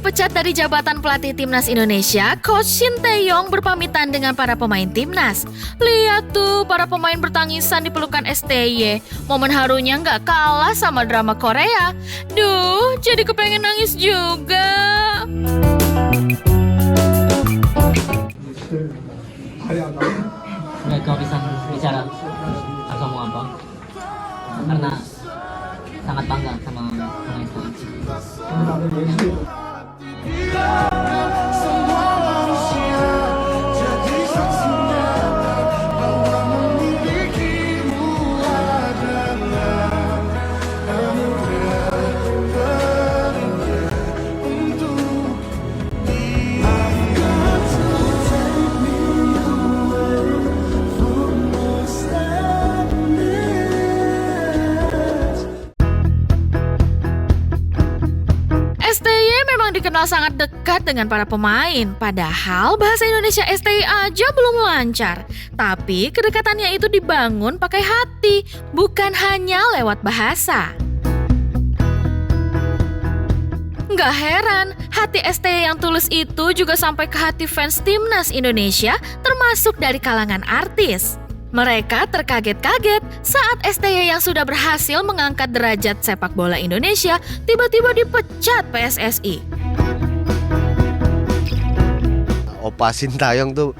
dipecat dari jabatan pelatih timnas Indonesia, Coach Shin Tae-yong berpamitan dengan para pemain timnas. Lihat tuh, para pemain bertangisan di pelukan STY. Momen harunya nggak kalah sama drama Korea. Duh, jadi kepengen nangis juga. Nggak kau bisa bicara harus ngomong apa? Karena sangat bangga sama pemain pemain. STY memang dikenal sangat dekat dengan para pemain, padahal bahasa Indonesia STY aja belum lancar. Tapi kedekatannya itu dibangun pakai hati, bukan hanya lewat bahasa. Nggak heran, hati STY yang tulus itu juga sampai ke hati fans timnas Indonesia, termasuk dari kalangan artis. Mereka terkaget-kaget saat STY yang sudah berhasil mengangkat derajat sepak bola Indonesia tiba-tiba dipecat PSSI. Oppa Shin Tae-yong tuh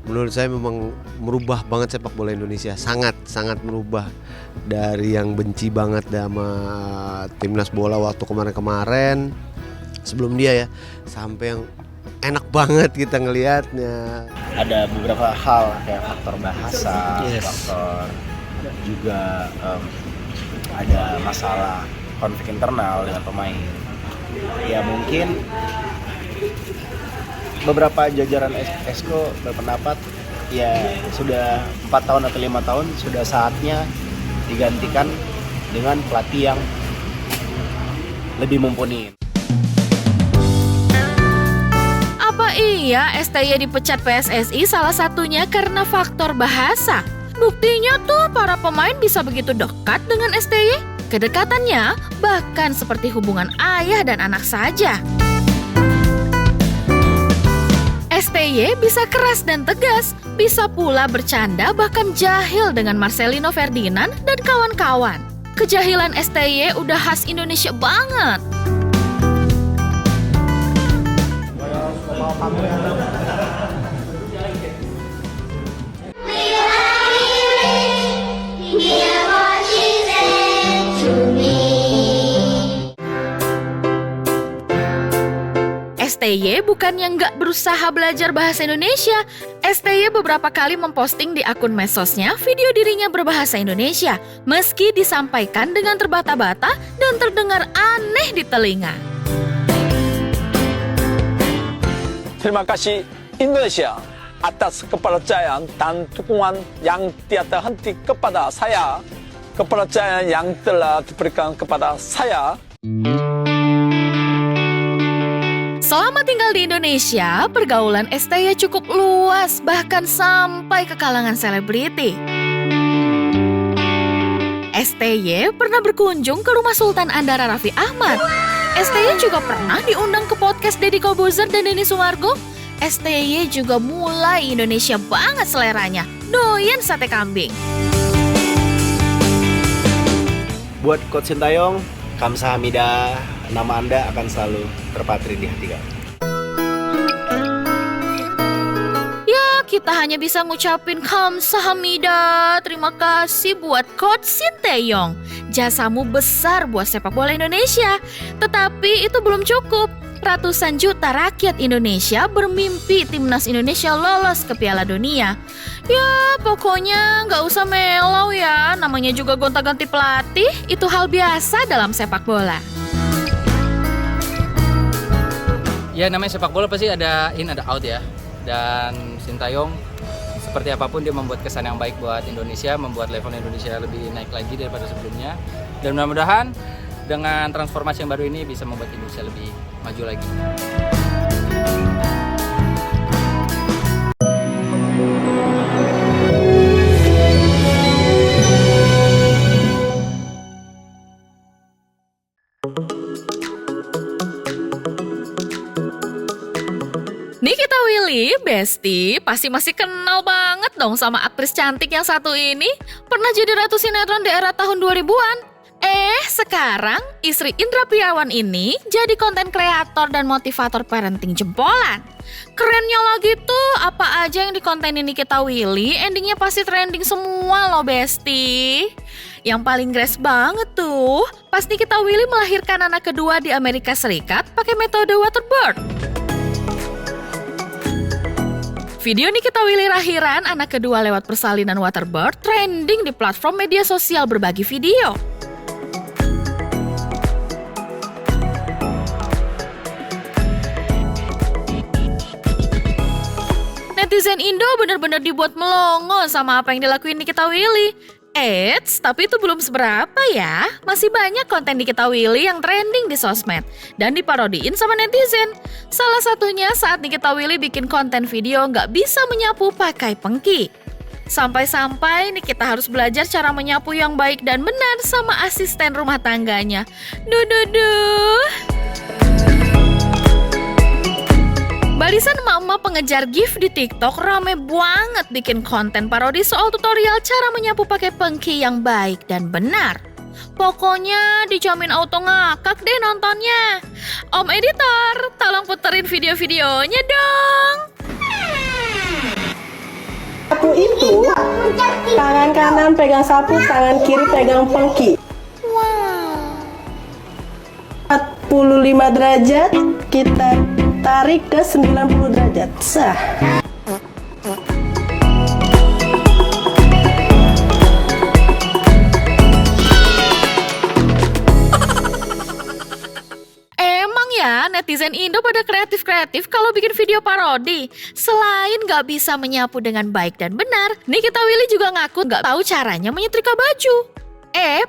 menurut saya memang merubah banget sepak bola Indonesia, sangat merubah dari yang benci banget sama timnas bola waktu kemarin-kemarin sebelum dia ya, sampai yang enak banget kita ngelihatnya. Ada beberapa hal kayak faktor bahasa, faktor juga ada masalah konflik internal dengan pemain. Ya mungkin beberapa jajaran Esko berpendapat ya sudah 4 tahun atau 5 tahun sudah saatnya digantikan dengan pelatih yang lebih mumpuni. Iya, STY dipecat PSSI salah satunya karena faktor bahasa. Buktinya tuh para pemain bisa begitu dekat dengan STY. Kedekatannya bahkan seperti hubungan ayah dan anak saja. STY bisa keras dan tegas, bisa pula bercanda bahkan jahil dengan Marcelino Ferdinand dan kawan-kawan. Kejahilan STY udah khas Indonesia banget. STY bukannya nggak berusaha belajar bahasa Indonesia. STY beberapa kali memposting di akun medsosnya video dirinya berbahasa Indonesia, meski disampaikan dengan terbata-bata dan terdengar aneh di telinga. Terima kasih Indonesia atas kepercayaan dan dukungan yang tiada henti kepada saya. Kepercayaan yang telah diberikan kepada saya. Selama tinggal di Indonesia, pergaulan STY cukup luas, bahkan sampai ke kalangan selebriti. STY pernah berkunjung ke rumah Sultan Andara Raffi Ahmad. STY juga pernah diundang ke podcast Deddy Corbuzier dan Denny Sumargo. STY juga mulai Indonesia banget seleranya, doyan sate kambing. Buat Coach Shin Tae-yong, kamsahamnida, nama Anda akan selalu terpatri di hati kami. Ya, kita hanya bisa ngucapin kamsahamnida, terima kasih buat Coach Shin Tae-yong. Jasamu besar buat sepak bola Indonesia. Tetapi itu belum cukup. Ratusan juta rakyat Indonesia bermimpi timnas Indonesia lolos ke Piala Dunia. Ya, pokoknya nggak usah melau ya. Namanya juga gonta-ganti pelatih, itu hal biasa dalam sepak bola. Ya, namanya sepak bola pasti ada in ada out ya. Dan Shin Tae-yong seperti apapun dia membuat kesan yang baik buat Indonesia, membuat level Indonesia lebih naik lagi daripada sebelumnya. Dan mudah-mudahan dengan transformasi yang baru ini bisa membuat Indonesia lebih maju lagi. Willy, Besti, pasti masih kenal banget dong sama aktris cantik yang satu ini. Pernah jadi ratu sinetron di era tahun 2000-an. Sekarang istri Indra Priawan ini jadi konten kreator dan motivator parenting jempolan. Kerennya lagi tuh, apa aja yang dikontenin Nikita Willy, endingnya pasti trending semua loh Besti. Yang paling grace banget tuh, pas Nikita Willy melahirkan anak kedua di Amerika Serikat pakai metode waterbirth. Video Nikita Willy lahiran anak kedua lewat persalinan waterbirth trending di platform media sosial berbagi video. Netizen Indo benar-benar dibuat melongo sama apa yang dilakuin Nikita Willy. Tapi itu belum seberapa ya. Masih banyak konten Nikita Willy yang trending di sosmed dan diparodiin sama netizen. Salah satunya saat Nikita Willy bikin konten video nggak bisa menyapu pakai pengki. Sampai-sampai Nikita harus belajar cara menyapu yang baik dan benar sama asisten rumah tangganya. Duh. Barisan emak-emak pengejar GIF di TikTok rame banget bikin konten parodi soal tutorial cara menyapu pakai pengki yang baik dan benar. Pokoknya dijamin auto ngakak deh nontonnya. Om editor, tolong puterin video-videonya dong. Sapu itu, tangan kanan pegang sapu, tangan kiri pegang pengki. 45 derajat, kita tarik ke 90 derajat. Sah. Emang ya, netizen Indo pada kreatif-kreatif kalau bikin video parodi. Selain gak bisa menyapu dengan baik dan benar, Nikita Willy juga ngaku gak tahu caranya menyetrika baju.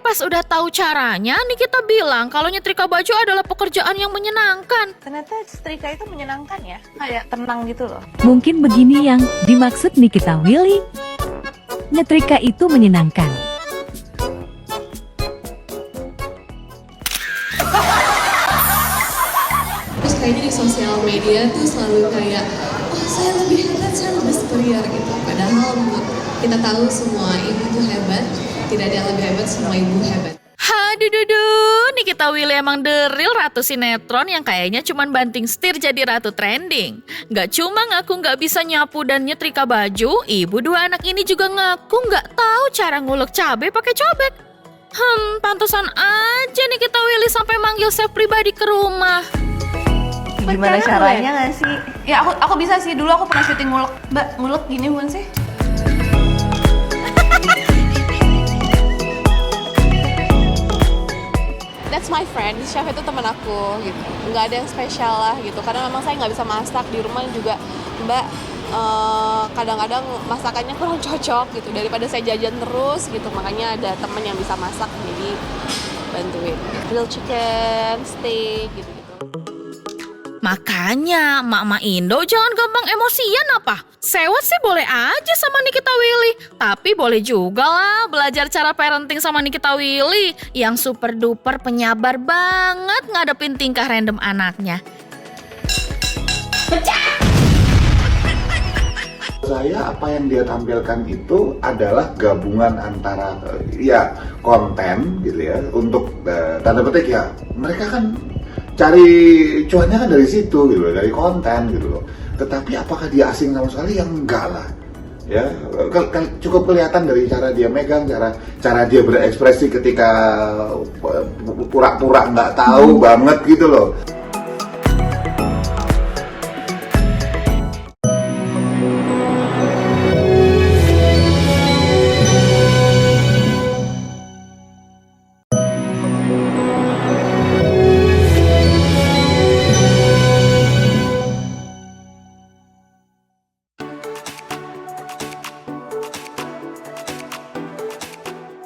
Pas udah tahu caranya, Nikita bilang kalau nyetrika baju adalah pekerjaan yang menyenangkan. Ternyata setrika itu menyenangkan ya, kayak tenang gitu loh. Mungkin begini yang dimaksud Nikita Willy. Nyetrika itu menyenangkan. Terus kayaknya di sosial media tuh selalu kayak, oh saya lebih hebat, saya lebih superior gitu. Padahal kita tahu semua ibu tuh hebat, tidak ada yang lebih hebat, semua ibu hebat. Nikita Willy emang the real ratu sinetron yang kayaknya cuman banting setir jadi ratu trending. Gak cuma ngaku gak bisa nyapu dan nyetrika baju, ibu dua anak ini juga ngaku gak tahu cara ngulek cabai pakai cobek. Pantesan aja Nikita Willy sampai manggil chef pribadi ke rumah. Gimana caranya nggak sih? Ya aku bisa sih, dulu aku pernah syuting ngulek. Mbak, ngulek gini bukan sih? That's my friend, chef itu teman aku gitu. Nggak ada yang spesial lah gitu, karena memang saya nggak bisa masak di rumah juga. Mbak, kadang-kadang masakannya kurang cocok gitu. Daripada saya jajan terus gitu, makanya ada teman yang bisa masak, jadi bantuin. Grilled chicken, steak gitu. Makanya, emak-emak Indo jangan gampang emosian apa. Sewot sih boleh aja sama Nikita Willy, tapi boleh juga lah belajar cara parenting sama Nikita Willy yang super duper penyabar banget ngadepin tingkah random anaknya. Saya apa yang dia tampilkan itu adalah gabungan antara ya konten gitu ya, untuk tanda petik ya, mereka kan cari cuannya kan dari situ gitu loh, dari konten gitu loh. Tetapi apakah dia asing sama sekali? Yang enggak lah. Ya, cukup kelihatan dari cara dia megang, cara dia berekspresi ketika pura-pura nggak tahu banget gitu loh.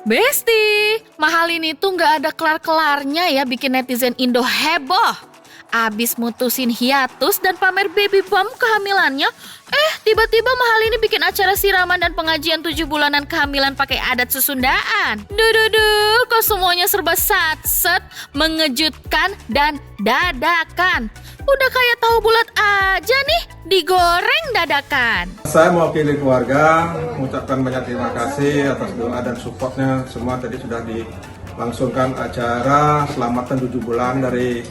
Besti, mahal ini tuh gak ada kelar-kelarnya ya bikin netizen Indo heboh. Abis mutusin hiatus dan pamer baby bump kehamilannya, tiba-tiba mahal ini bikin acara siraman dan pengajian 7 bulanan kehamilan pakai adat Susundaan. Kok semuanya serba satset, mengejutkan dan dadakan. Udah kayak tahu bulat aja nih, digoreng dadakan. Saya mewakili keluarga mengucapkan banyak terima kasih atas doa dan supportnya. Semua tadi sudah dilangsungkan acara selamatan 7 bulan dari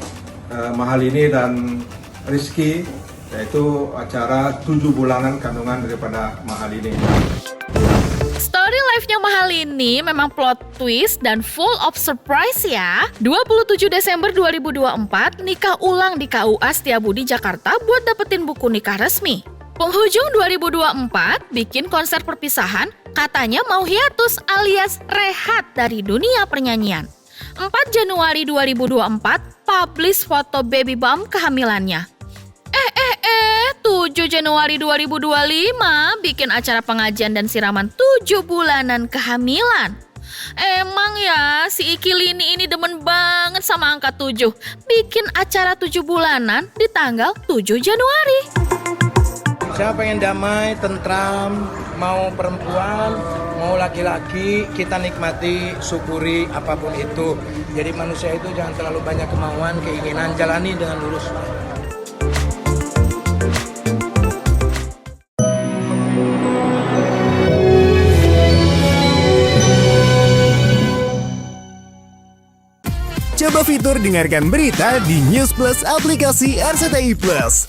Mahalini dan Rizky, yaitu acara 7 bulanan kandungan daripada Mahalini. Story life-nya Mahalini memang plot twist dan full of surprise ya. 27 Desember 2024, nikah ulang di KUA Setiabudi, Jakarta buat dapetin buku nikah resmi. Penghujung 2024, bikin konser perpisahan, katanya mau hiatus alias rehat dari dunia pernyanyian. 4 Januari 2024, publish foto baby bump kehamilannya. 7 Januari 2025 bikin acara pengajian dan siraman 7 bulanan kehamilan. Emang ya si Ikilini ini demen banget sama angka 7. Bikin acara 7 bulanan di tanggal 7 Januari. Saya pengen damai, tentram, mau perempuan, mau laki-laki, kita nikmati, syukuri apapun itu. Jadi manusia itu jangan terlalu banyak kemauan, keinginan, jalani dengan lurus. Coba fitur dengarkan berita di News Plus aplikasi RCTI Plus.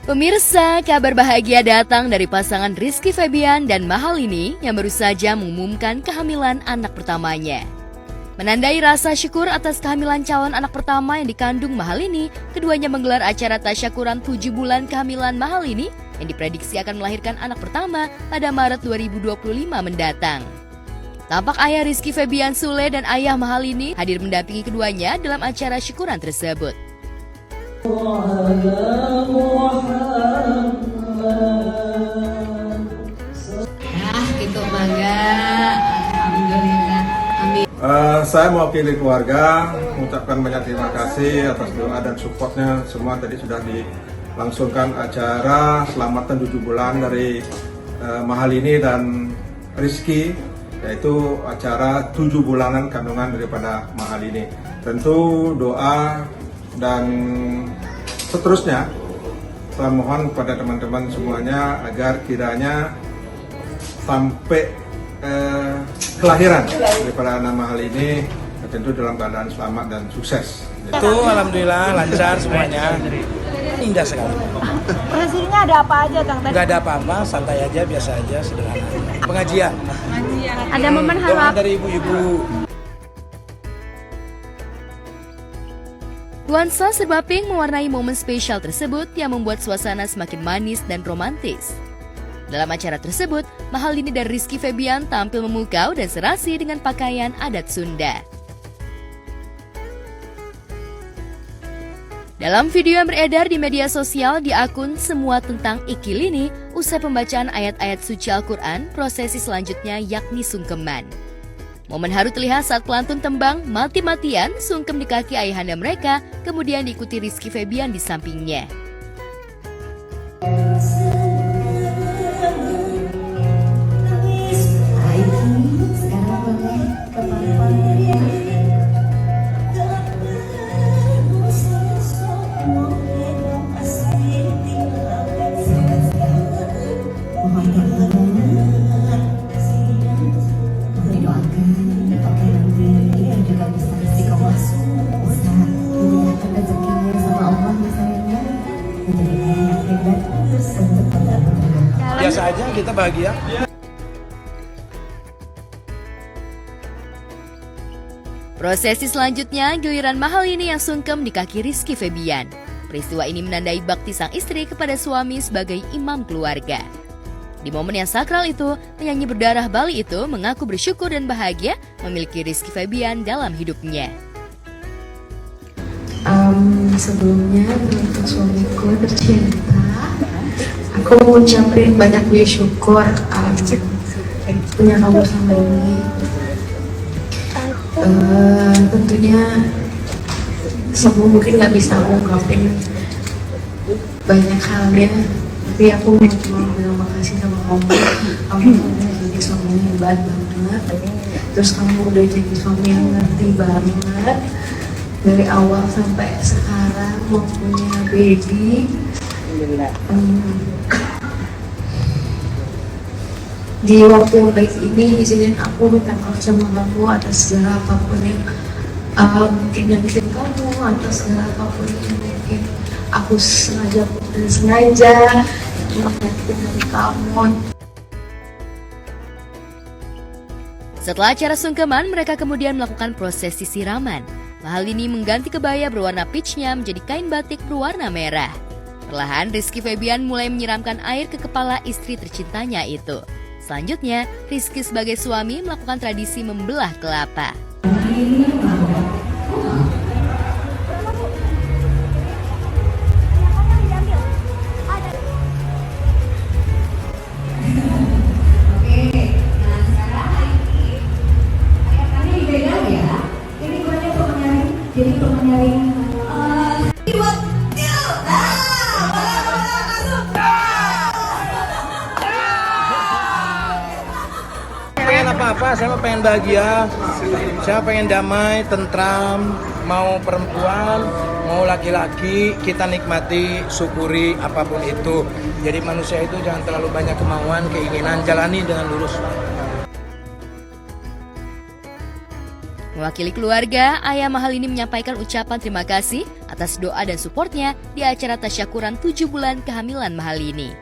Pemirsa, kabar bahagia datang dari pasangan Rizky Febian dan Mahalini yang baru saja mengumumkan kehamilan anak pertamanya. Menandai rasa syukur atas kehamilan calon anak pertama yang dikandung Mahalini, keduanya menggelar acara tasyakuran 7 bulan kehamilan Mahalini yang diprediksi akan melahirkan anak pertama pada Maret 2025 mendatang. Tampak ayah Rizky Febian Sule dan ayah Mahalini hadir mendampingi keduanya dalam acara syukuran tersebut. Gitu bangga. Alhamdulillah. Amin. Saya mewakili keluarga mengucapkan banyak terima kasih atas doa dan supportnya. Semua tadi sudah dilangsungkan acara selamatan 7 bulan dari Mahalini dan Rizky, yaitu acara 7 bulanan kandungan daripada Mahalini. Tentu doa dan seterusnya saya mohon kepada teman-teman semuanya agar kiranya sampai kelahiran daripada anak Mahalini tentu dalam keadaan selamat dan sukses. Itu alhamdulillah lancar semuanya, indah sekali. Prosesnya ada apa aja, Kang? Nggak ada apa-apa, santai aja, biasa aja, sederhana. Pengajian. Ada momen Doa harap. dari ibu-ibu. Nuansa serba pink mewarnai momen spesial tersebut yang membuat suasana semakin manis dan romantis. Dalam acara tersebut, Mahalini dan Rizky Febian tampil memukau dan serasi dengan pakaian adat Sunda. Dalam video yang beredar di media sosial di akun Semua Tentang Ikilini, usai pembacaan ayat-ayat suci Al-Quran, prosesi selanjutnya yakni sungkeman. Momen haru terlihat saat pelantun tembang mati-matian sungkem di kaki ayahanda mereka, kemudian diikuti Rizky Febian di sampingnya. Biasa aja, kita bahagia. Prosesi selanjutnya, giliran Mahalini yang sungkem di kaki Rizky Febian. Peristiwa ini menandai bakti sang istri kepada suami sebagai imam keluarga. Di momen yang sakral itu, penyanyi berdarah Bali itu mengaku bersyukur dan bahagia memiliki Rizky Febian dalam hidupnya. Sebelumnya untuk suamiku tercinta, aku mau ucapin banyak bersyukur punya kamu sama ini. Tentunya semua mungkin nggak bisa ungkapin banyak halnya, Tapi aku mau cuma bilang makasih sama kamu. Kamu udah jadi suami yang hebat banget. Terus kamu udah jadi suami yang ngerti banget. Dari awal sampai sekarang mau punya baby. Di waktu yang baik ini izinin aku minta maaf sama kamu atas segala apapun yang mungkin nyakitin kamu, atas segala apapun yang mungkin aku sengaja nyakitin dari kamu. Setelah acara sungkeman, mereka kemudian melakukan prosesi siraman. Mahalini mengganti kebaya berwarna peachnya menjadi kain batik berwarna merah. Perlahan Rizky Febian mulai menyiramkan air ke kepala istri tercintanya itu. Selanjutnya, Rizky sebagai suami melakukan tradisi membelah kelapa. Apa-apa, saya pengen bahagia, saya pengen damai, tentram, mau perempuan, mau laki-laki, kita nikmati, syukuri apapun itu. Jadi manusia itu jangan terlalu banyak kemauan, keinginan, jalani dengan lurus. Mewakili keluarga, ayah Mahalini menyampaikan ucapan terima kasih atas doa dan supportnya di acara tasyakuran 7 bulan kehamilan Mahalini.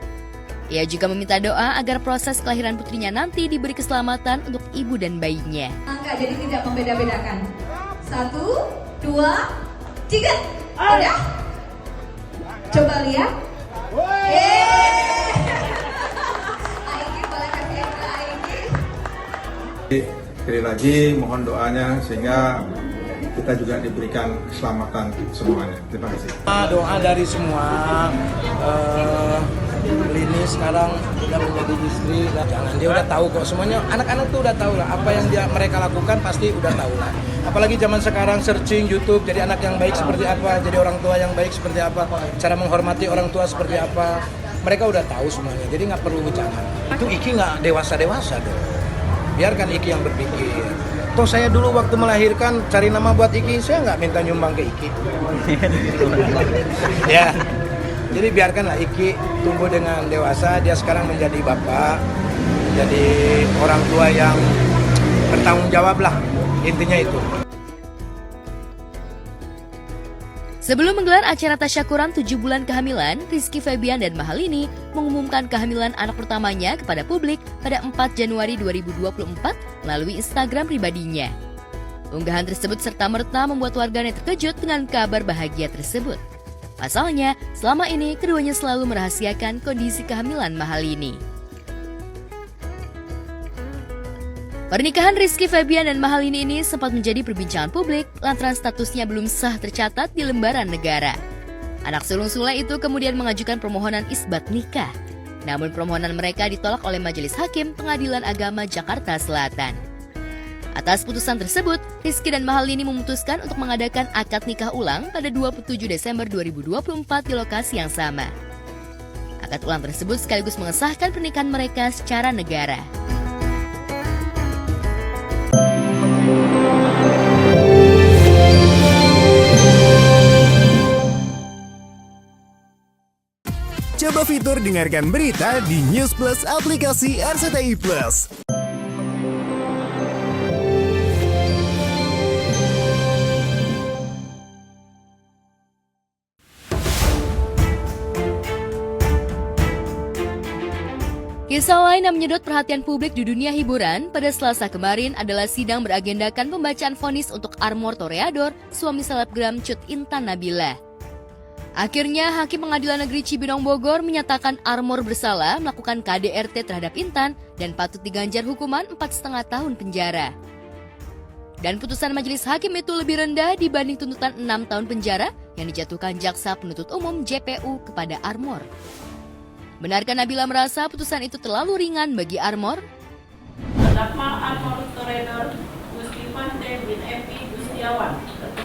Ia juga meminta doa agar proses kelahiran putrinya nanti diberi keselamatan untuk ibu dan bayinya. Angka jadi tidak membeda-bedakan. 1, 2, 3. Udah? Coba lihat. Aiki boleh kasih yang ke Aiki. Sekali lagi mohon doanya sehingga kita juga diberikan keselamatan semuanya. Terima kasih. Doa dari semua. Lini sekarang udah menjadi istri, jangan dia udah tahu kok semuanya, anak-anak tuh udah tahu lah apa yang mereka lakukan pasti udah tahu lah. Apalagi zaman sekarang searching YouTube, jadi anak yang baik seperti apa, jadi orang tua yang baik seperti apa, cara menghormati orang tua seperti apa, mereka udah tahu semuanya, jadi nggak perlu jangan. Itu Iki nggak dewasa dong, biarkan Iki yang berpikir. Toh saya dulu waktu melahirkan cari nama buat Iki, saya nggak minta nyumbang ke Iki. Ya. Jadi biarkanlah Iki tumbuh dengan dewasa, dia sekarang menjadi bapak, jadi orang tua yang bertanggung jawab lah, intinya itu. Sebelum menggelar acara tasyakuran 7 bulan kehamilan, Rizky Febian dan Mahalini mengumumkan kehamilan anak pertamanya kepada publik pada 4 Januari 2024 melalui Instagram pribadinya. Unggahan tersebut serta-merta membuat warganet terkejut dengan kabar bahagia tersebut. Pasalnya, selama ini keduanya selalu merahasiakan kondisi kehamilan Mahalini. Pernikahan Rizky Febian dan Mahalini ini sempat menjadi perbincangan publik lantaran statusnya belum sah tercatat di lembaran negara. Anak sulung Sule itu kemudian mengajukan permohonan isbat nikah. Namun permohonan mereka ditolak oleh Majelis Hakim Pengadilan Agama Jakarta Selatan. Atas putusan tersebut, Rizky dan Mahalini memutuskan untuk mengadakan akad nikah ulang pada 27 Desember 2024 di lokasi yang sama. Akad ulang tersebut sekaligus mengesahkan pernikahan mereka secara negara. Coba fitur dengarkan berita di News Plus aplikasi RCTI Plus. Kisah lain yang menyedot perhatian publik di dunia hiburan pada Selasa kemarin adalah sidang beragendakan pembacaan vonis untuk Armor Toreador, suami selebgram Cut Intan Nabila. Akhirnya, Hakim Pengadilan Negeri Cibinong Bogor menyatakan Armor bersalah melakukan KDRT terhadap Intan dan patut diganjar hukuman 4,5 tahun penjara. Dan putusan majelis hakim itu lebih rendah dibanding tuntutan 6 tahun penjara yang dijatuhkan Jaksa Penuntut Umum JPU kepada Armor. Benarkah Nabila merasa putusan itu terlalu ringan bagi Armor? Terdakwa Armor Toreador Musliman bin Epi Gustiawan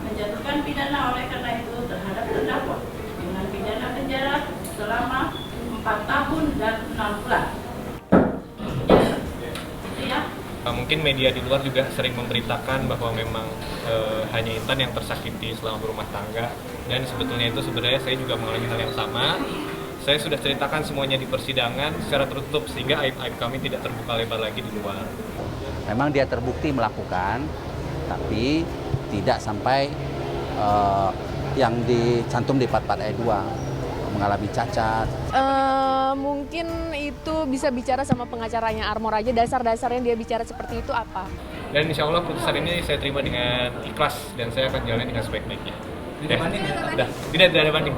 menjatuhkan pidana oleh karena itu terhadap terdakwa dengan pidana penjara selama 4 4 tahun dan 6 bulan. Ya. Mungkin media di luar juga sering memberitakan bahwa memang hanya Intan yang tersakiti selama berumah tangga, dan sebetulnya itu sebenarnya saya juga mengalami hal yang sama. Saya sudah ceritakan semuanya di persidangan secara tertutup sehingga aib-aib kami tidak terbuka lebar lagi di luar. Memang dia terbukti melakukan, tapi tidak sampai yang dicantum di 44 ayat 2 mengalami cacat. Mungkin itu bisa bicara sama pengacaranya Armor aja, dasar-dasarnya dia bicara seperti itu apa. Dan insya Allah putusan ini saya terima dengan ikhlas dan saya akan jalani dengan sebaik-baiknya. Tidak banding ya? Tidak ada banding.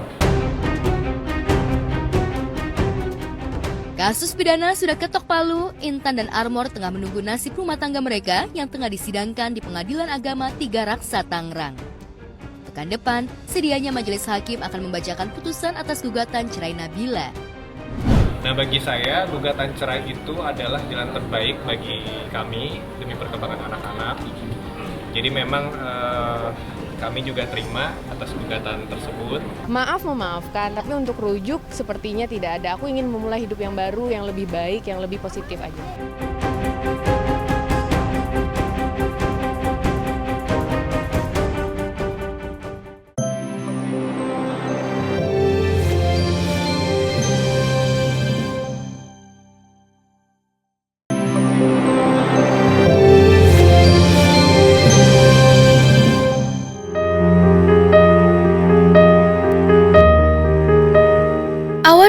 Kasus pidana sudah ketok palu, Intan dan Armor tengah menunggu nasib rumah tangga mereka yang tengah disidangkan di Pengadilan Agama Tiga Raksa Tangerang. Pekan depan, sedianya majelis hakim akan membacakan putusan atas gugatan cerai Nabila. Nah, bagi saya gugatan cerai itu adalah jalan terbaik bagi kami demi perkembangan anak-anak. Jadi memang kami juga terima atas gugatan tersebut. Maaf memaafkan, tapi untuk rujuk sepertinya tidak ada. Aku ingin memulai hidup yang baru, yang lebih baik, yang lebih positif aja.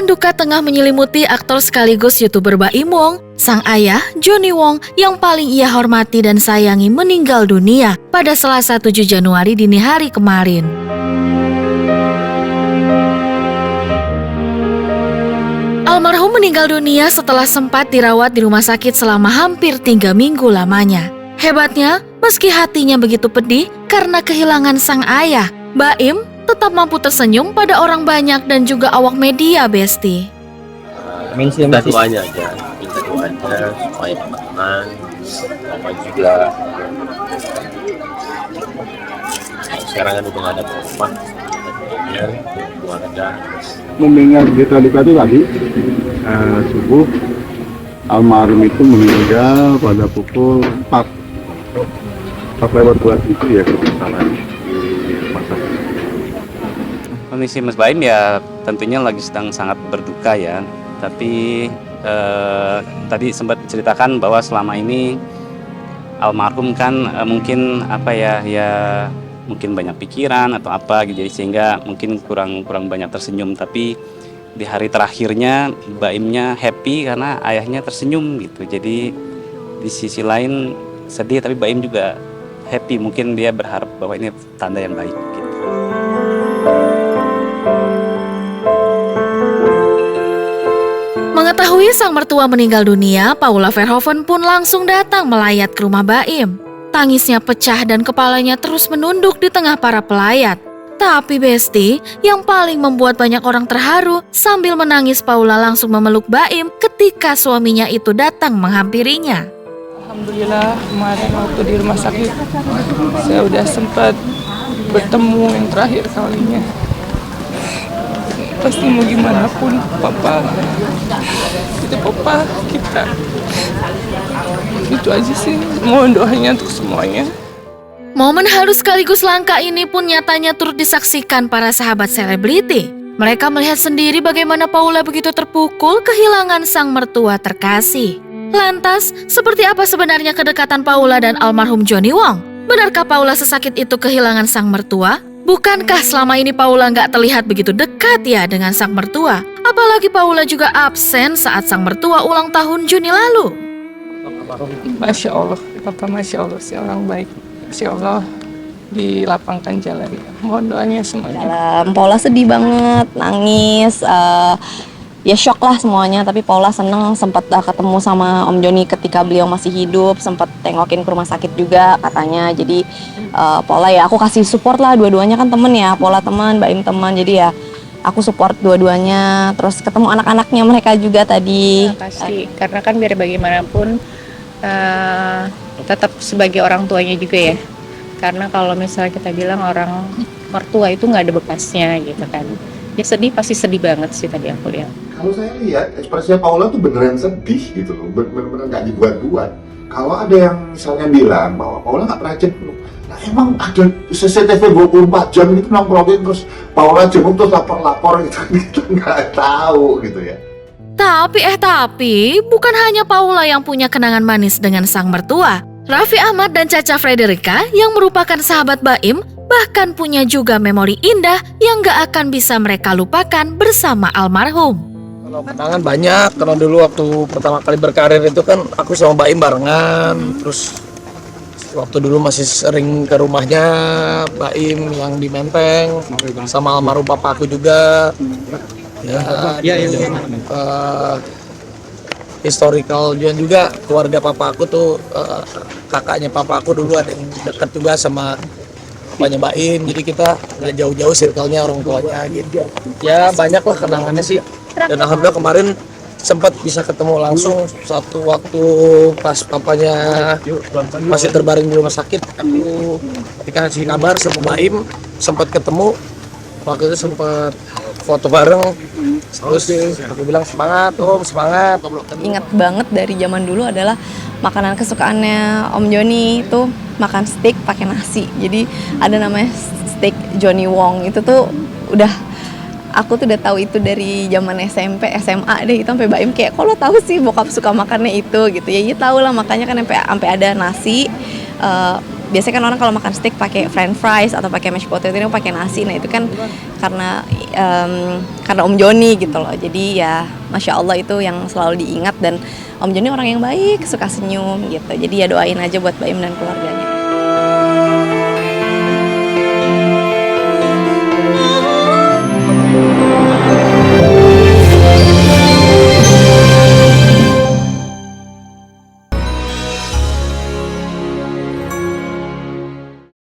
Duka tengah menyelimuti aktor sekaligus YouTuber Baim Wong. Sang ayah, Johnny Wong, yang paling ia hormati dan sayangi meninggal dunia pada Selasa 7 Januari dini hari kemarin. Almarhum meninggal dunia setelah sempat dirawat di rumah sakit selama hampir 3 minggu lamanya. Hebatnya, meski hatinya begitu pedih karena kehilangan sang ayah, Baim tetap mampu tersenyum pada orang banyak dan juga awak media, Besti. Minta doanya aja, supaya teman-teman, Mama juga. Sekarang kan udah gak ada rumah, keluarga. Mendengar berita duka itu tadi, subuh, almarhum itu meninggal pada pukul 4:02 itu ya, kalau salah. Kondisi Mas Baim ya tentunya lagi sedang sangat berduka ya. Tapi tadi sempat diceritakan bahwa selama ini almarhum kan mungkin mungkin banyak pikiran atau apa gitu, sehingga mungkin kurang banyak tersenyum. Tapi di hari terakhirnya Baimnya happy karena ayahnya tersenyum gitu. Jadi di sisi lain sedih tapi Baim juga happy. Mungkin dia berharap bahwa ini tanda yang baik gitu. Mengetahui sang mertua meninggal dunia, Paula Verhoeven pun langsung datang melayat ke rumah Baim. Tangisnya pecah dan kepalanya terus menunduk di tengah para pelayat. Tapi Besti, yang paling membuat banyak orang terharu, sambil menangis Paula langsung memeluk Baim ketika suaminya itu datang menghampirinya. Alhamdulillah kemarin waktu di rumah sakit, saya udah sempat bertemu yang terakhir kalinya. Pasti mau gimana pun papa, itu papa kita. Itu aja sih, mohon doanya untuk semuanya. Momen haru sekaligus langka ini pun nyatanya turut disaksikan para sahabat selebriti. Mereka melihat sendiri bagaimana Paula begitu terpukul kehilangan sang mertua terkasih. Lantas, seperti apa sebenarnya kedekatan Paula dan almarhum Johnny Wong? Benarkah Paula sesakit itu kehilangan sang mertua? Bukankah selama ini Paula nggak terlihat begitu dekat ya dengan sang mertua? Apalagi Paula juga absen saat sang mertua ulang tahun Juni lalu. Masya Allah, Papa Masya Allah, si orang baik. Masya Allah, dilapangkan jalan. Mohon doanya semuanya. Paula sedih banget, nangis, ya shock lah semuanya. Tapi Paula seneng sempat ketemu sama Om Joni ketika beliau masih hidup, sempat tengokin ke rumah sakit juga katanya. Jadi Paula ya aku kasih support lah, dua-duanya kan temen ya, Paula teman, Baim teman, jadi ya aku support dua-duanya. Terus ketemu anak-anaknya mereka juga tadi. Pasti, karena kan biar bagaimanapun tetap sebagai orang tuanya juga ya. Karena kalau misalnya kita bilang orang mertua itu nggak ada bekasnya gitu kan. Ya sedih, pasti sedih banget sih tadi aku lihat. Kalau saya lihat ekspresinya Paula tuh beneran sedih gitu loh, bener-bener nggak dibuat-buat. Kalau ada yang misalnya bilang bahwa Paula nggak pernah jenguk, nah emang ada CCTV 24 jam gitu nongkrongin terus Paula jenguk terus lapor-lapor gitu, kita nggak tahu gitu ya. Tapi, bukan hanya Paula yang punya kenangan manis dengan sang mertua. Raffi Ahmad dan Caca Frederica yang merupakan sahabat Baim bahkan punya juga memori indah yang gak akan bisa mereka lupakan bersama almarhum. Kalau kenangan banyak, karena dulu waktu pertama kali berkarir itu kan aku sama Baim barengan, terus waktu dulu masih sering ke rumahnya Baim yang di Menteng, sama almarhum papa aku juga. Historical juga keluarga papa aku tuh, kakaknya papa aku dulu ada yang dekat juga sama bapaknya Baim, jadi kita nggak jauh-jauh circle-nya orang tuanya gitu. Ya banyak lah kenangannya sih, dan alhamdulillah kemarin sempat bisa ketemu langsung satu waktu pas papanya masih terbaring di rumah sakit. Aku dikasih kabar sama Baim, sempat ketemu, waktu itu sempat foto bareng. Terus aku bilang semangat Om, semangat. Ingat banget dari zaman dulu adalah makanan kesukaannya Om Joni itu makan steak pakai nasi. Jadi ada namanya steak Johnny Wong, itu tuh udah aku tuh udah tahu itu dari zaman SMP, SMA deh, itu sampai Baim kayak, "Kok lo tahu sih bokap suka makannya itu?" gitu. Ya iya tahu lah, makanya kan sampai ada nasi. Biasanya kan orang kalau makan steak pakai french fries atau pakai mashed potato, ini pakai nasi. Nah itu kan karena Om Joni gitu loh. Jadi ya Masya Allah itu yang selalu diingat, dan Om Joni orang yang baik, suka senyum gitu. Jadi ya doain aja buat Baim dan keluarganya.